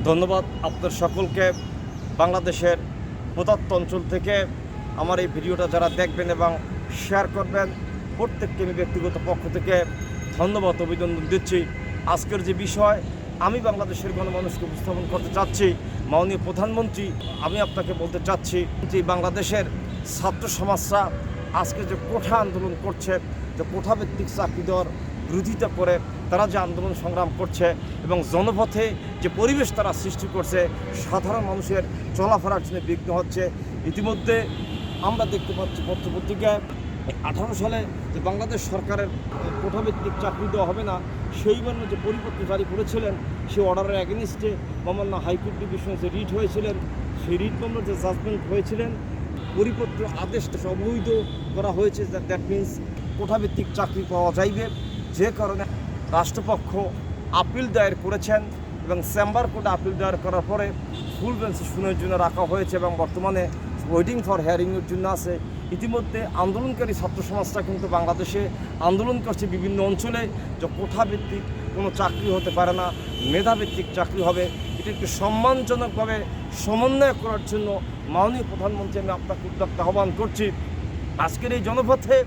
ধন্যবাদ আপনার সকলকে। বাংলাদেশের প্রদত্ত অঞ্চল থেকে আমার এই ভিডিওটা যারা দেখবেন এবং শেয়ার করবেন, প্রত্যেককে আমি ব্যক্তিগত পক্ষ থেকে ধন্যবাদ অভিনন্দন দিচ্ছি। আজকের যে বিষয় আমি বাংলাদেশের গণমানুষকে উপস্থাপন করতে চাচ্ছি, মাননীয় প্রধানমন্ত্রী, আমি আপনাকে বলতে চাচ্ছি যে বাংলাদেশের ছাত্র সমাজরা আজকে যে কোঠা আন্দোলন করছে, যে কোঠাভিত্তিক চাকরি দেওয়ার বিরোধিতা করে তারা যে আন্দোলন সংগ্রাম করছে এবং জনপথে যে পরিবেশ তারা সৃষ্টি করছে, সাধারণ মানুষের চলাফেরার জন্য বিঘ্ন হচ্ছে। ইতিমধ্যে আমরা দেখতে পাচ্ছি পত্রপত্রিকায় 18 সালে যে বাংলাদেশ সরকারের কোঠাভিত্তিক চাকরি দেওয়া হবে না, সেই জন্য যে পরিপত্র জারি করেছিলেন, সেই অর্ডারের অ্যাগেনিস্টে মহামান্য হাইকোর্ট ডিভিশনে যে রিট হয়েছিলেন, সেই রিট মামলার যে জাজমেন্ট হয়েছিলেন, পরিপত্র আদেশটা অবৈধ করা হয়েছে। দ্যাট মিনস কোঠাভিত্তিক চাকরি পাওয়া যাইবে, যে কারণে রাষ্ট্রপক্ষ আপিল দায়ের করেছেন এবং চেম্বার কোর্টে আপিল দায়ের করার পরে ফুল বেঞ্চে শুনানির জন্য রাখা হয়েছে এবং বর্তমানে ওয়েটিং ফর হিয়ারিংয়ের জন্য আছে। ইতিমধ্যে আন্দোলনকারী ছাত্র সমাজটা কিন্তু বাংলাদেশে আন্দোলন করছে বিভিন্ন অঞ্চলে, যে কোঠাভিত্তিক কোনো চাকরি হতে পারে না, মেধাভিত্তিক চাকরি হবে। এটা একটু সম্মানজনকভাবে সমন্বয় করার জন্য মাননীয় প্রধানমন্ত্রী আমি আপনাকে উদ্যোক্তা আহ্বান করছি। আজকের এই জনপথে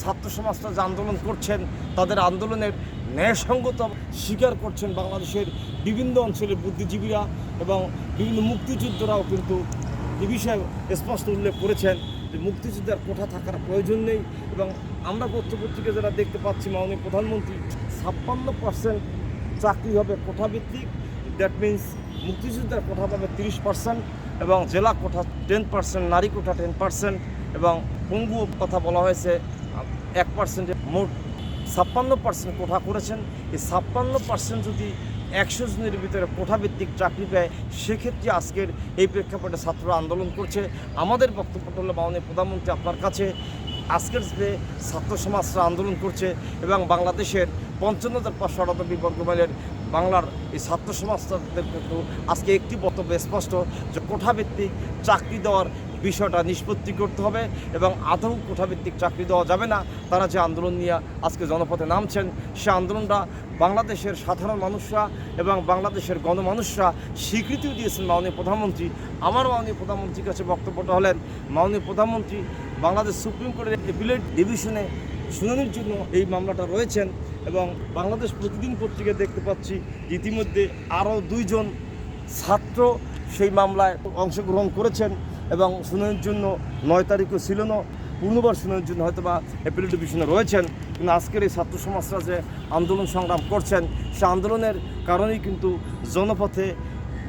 ছাত্র সমাজটা যে আন্দোলন করছেন, তাদের আন্দোলনের ন্যায়সঙ্গত স্বীকার করছেন বাংলাদেশের বিভিন্ন অঞ্চলের বুদ্ধিজীবীরা এবং বিভিন্ন মুক্তিযোদ্ধারাও কিন্তু এ বিষয়ে স্পষ্ট উল্লেখ করেছেন যে মুক্তিযোদ্ধার কোঠা থাকার প্রয়োজন নেই। এবং আমরা পত্রপত্রিকা যারা দেখতে পাচ্ছি, মাননীয় প্রধানমন্ত্রী 56% চাকরি হবে কোঠাভিত্তিক। দ্যাট মিনস মুক্তিযোদ্ধার কোঠা পাবে 30% এবং জেলা কোঠা 10%, নারী কোঠা 10% এবং পঙ্গু কথা বলা হয়েছে 1%। মোট 56% কোঠা করেছেন। এই 56% যদি 100 জনের ভিতরে কোঠাভিত্তিক চাকরি পায়, সেক্ষেত্রে আজকের এই প্রেক্ষাপটে ছাত্ররা আন্দোলন করছে। আমাদের বক্তব্যটা হলো, মাননীয় প্রধানমন্ত্রী, আপনার কাছে আজকের যে ছাত্র সমাজরা আন্দোলন করছে এবং বাংলাদেশের 55,598 বর্গ মাইলের বাংলার এই ছাত্র সমাজদের কিন্তু আজকে একটি বক্তব্য স্পষ্ট যে কোঠাভিত্তিক চাকরি দেওয়ার বিষয়টা নিষ্পত্তি করতে হবে এবং আদৌ কোঠাভিত্তিক চাকরি দেওয়া যাবে না। তারা যে আন্দোলন নিয়ে আজকে জনপথে নামছেন, সে আন্দোলনটা বাংলাদেশের সাধারণ মানুষরা এবং বাংলাদেশের গণমানুষরা স্বীকৃতিও দিয়েছেন মাননীয় প্রধানমন্ত্রী। আমার মাননীয় প্রধানমন্ত্রীর কাছে বক্তব্যটা হলেন, মাননীয় প্রধানমন্ত্রী বাংলাদেশ সুপ্রিম কোর্টের অ্যাপিলেট ডিভিশনে শুনানির জন্য এই মামলাটা রয়েছেন এবং বাংলাদেশ প্রতিদিন পত্রিকায় দেখতে পাচ্ছি ইতিমধ্যে আরও 2 জন ছাত্র সেই মামলায় অংশগ্রহণ করেছেন এবং শুনানির জন্য 9 তারিখও ছিল না, পূর্ণবার শুনানির জন্য হয়তো বা অ্যাপিলেট ডিভিশনে রয়েছেন। কিন্তু আজকের এই ছাত্র সমাজরা যে আন্দোলন সংগ্রাম করছেন, সে আন্দোলনের কারণেই কিন্তু জনপথে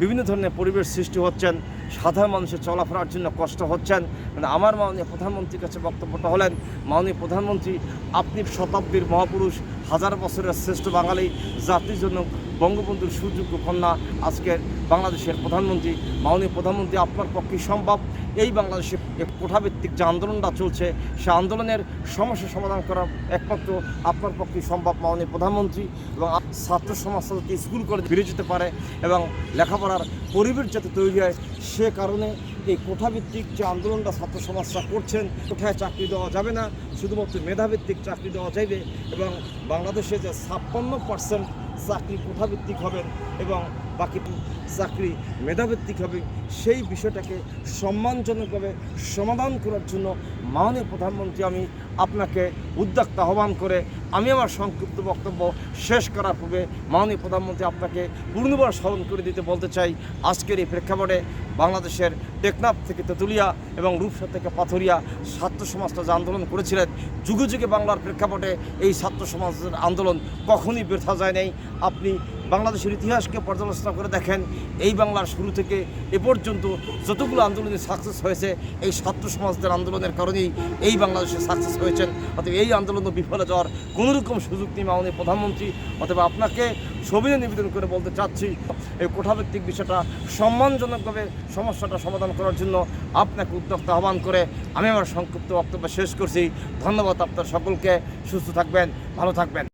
বিভিন্ন ধরনের পরিবেশ সৃষ্টি হচ্ছেন, সাধারণ মানুষের চলাফেরার জন্য কষ্ট হচ্ছেন। মানে আমার মাননীয় প্রধানমন্ত্রীর কাছে বক্তব্যটা হলেন, মাননীয় প্রধানমন্ত্রী, আপনি শতাব্দীর মহাপুরুষ, 1000 বছরের শ্রেষ্ঠ বাঙালি, জাতির জন্য বঙ্গবন্ধুর সুযোগ্য কন্যা আজকের বাংলাদেশের প্রধানমন্ত্রী। মাননীয় প্রধানমন্ত্রী, আপনার পক্ষে সম্ভব এই বাংলাদেশে কোঠাভিত্তিক যে আন্দোলনটা চলছে, সে আন্দোলনের সমস্যা সমাধান করা একমাত্র আপনার পক্ষে সম্ভব মাননীয় প্রধানমন্ত্রী। এবং ছাত্র সমাজটা যাতে স্কুল করে ফিরে যেতে পারে এবং লেখাপড়ার পরিবেশ যাতে তৈরি হয়, সে কারণে এই কোঠাভিত্তিক যে আন্দোলনটা ছাত্র সমাজরা করছেন, কোঠায় চাকরি দেওয়া যাবে না, শুধুমাত্র মেধাভিত্তিক চাকরি দেওয়া যাবে এবং বাংলাদেশে যে 56% চাকরি কোঠাভিত্তিক হবেন এবং বাকি চাকরি মেধাভিত্তিক হবে, সেই বিষয়টাকে সম্মানজনকভাবে সমাধান করার জন্য মাননীয় প্রধানমন্ত্রী আমি আপনাকে উদ্যোক্তা আহ্বান করে আমি আমার সংক্ষিপ্ত বক্তব্য শেষ করার পূর্বে মাননীয় প্রধানমন্ত্রী আপনাকে পূর্ণবার স্মরণ করে দিতে বলতে চাই, আজকের এই প্রেক্ষাপটে বাংলাদেশের টেকনাফ থেকে তেঁতুলিয়া এবং রূপসা থেকে পাথরিয়া ছাত্র সমাজটা যে আন্দোলন করেছিলেন, যুগে যুগে বাংলার প্রেক্ষাপটে এই ছাত্র সমাজের আন্দোলন কখনই বৃথা যায় নাই। আপনি বাংলাদেশের ইতিহাসকে পর্যালোচনা করে দেখেন, এই বাংলার শুরু থেকে এ পর্যন্ত যতগুলো আন্দোলনে সাকসেস হয়েছে, এই ছাত্র সমাজদের আন্দোলনের কারণেই এই বাংলাদেশে সাকসেস হয়েছেন। অতএব এই আন্দোলন বিফলে যাওয়ার কোনোরকম সুযোগ নেই মাননীয় প্রধানমন্ত্রী। অথবা আপনাকে সবিনয় নিবেদন করে বলতে চাচ্ছি, এই কোঠাভিত্তিক বিষয়টা সম্মানজনকভাবে সমস্যাটা সমাধান করার জন্য আপনাকে উদ্যোক্তা আহ্বান করে আমি আমার সংক্ষিপ্ত বক্তব্য শেষ করছি। ধন্যবাদ আপনার সকলকে। সুস্থ থাকবেন, ভালো থাকবেন।